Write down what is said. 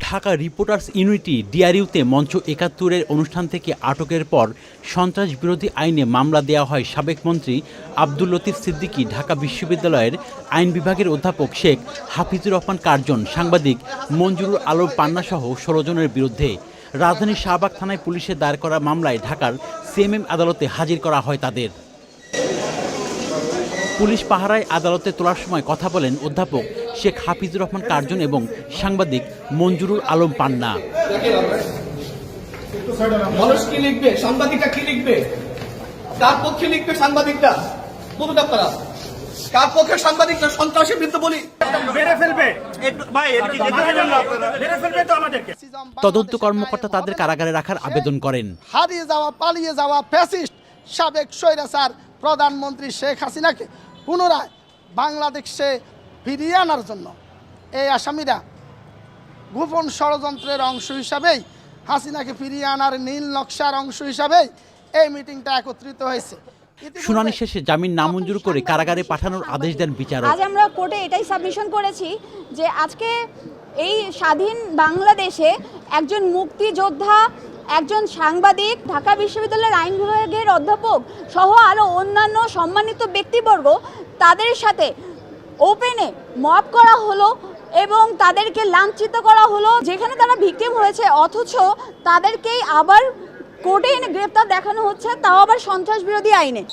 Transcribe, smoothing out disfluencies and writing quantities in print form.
Dhaka reporters unity ডিআরইউতে মঞ্চ ৭১-এর অনুষ্ঠান থেকে আটকের পর সন্ত্রাস বিরোধী আইনে মামলা দেওয়া হয় সাবেক মন্ত্রী আব্দুল লতিফ সিদ্দিকী, ঢাকা বিশ্ববিদ্যালয়ের আইন বিভাগের অধ্যাপক শেখ হাফিজুর রহমান কার্জন, সাংবাদিক মঞ্জুরুল আলম পান্নাসহ ১৬ জনের বিরুদ্ধে। রাজধানীর শাহবাগ থানায় পুলিশের দায়ের করা মামলায় ঢাকার সিএমএম আদালতে হাজির করা হয় তাদের। পুলিশ পাহারায় আদালতে তোলার সময় কথা বলেন অধ্যাপক শেখ হাফিজুর রহমান কার্জন এবং সাংবাদিক মঞ্জুরুল আলম পান্না। মানুষ কি লিখবে, সাংবাদিকরা কি লিখবে, কার পক্ষে লিখবে সাংবাদিকরা বলুন আপনারা, কার পক্ষে সাংবাদিকরা সন্ত্রাসের বিরুদ্ধে বলি মেরে ফেলবে তো আমাদেরকে। তদন্ত কর্মকর্তা তাদের কারাগারে রাখার আবেদন করেন। হারিয়ে যাওয়া, পালিয়ে যাওয়া ফ্যাসিস্ট সাবেক স্বৈরাচার প্রধানমন্ত্রী শেখ হাসিনাকে পুনরায় বাংলাদেশে ফিরিয়ে আনার জন্য এই আসামিরা গোপন ষড়যন্ত্রের অংশ হিসাবেই, হাসিনাকে ফিরিয়ে আনার নীল নকশার অংশ হিসাবেই এই মিটিংটা একত্রিত হয়েছে। শুনানি শেষে জামিন নামঞ্জুর করে কারাগারে পাঠানোর আদেশ দেন বিচারক। আজ আমরা কোর্টে এটাই সাবমিশন করেছি যে আজকে এই স্বাধীন বাংলাদেশে একজন মুক্তিযোদ্ধা, একজন সাংবাদিক, ঢাকা বিশ্ববিদ্যালয়ের আইন বিভাগের অধ্যাপক সহ আরও অন্যান্য সম্মানিত ব্যক্তিবর্গ, তাদের সাথে ওপেনে মব করা হলো এবং তাদেরকে লাঞ্ছিত করা হলো, যেখানে তারা ভিকটিম হয়েছে, অথচ তাদেরকেই আবার কোর্টে এনে গ্রেপ্তার দেখানো হচ্ছে, তাও আবার সন্ত্রাস বিরোধী আইনে।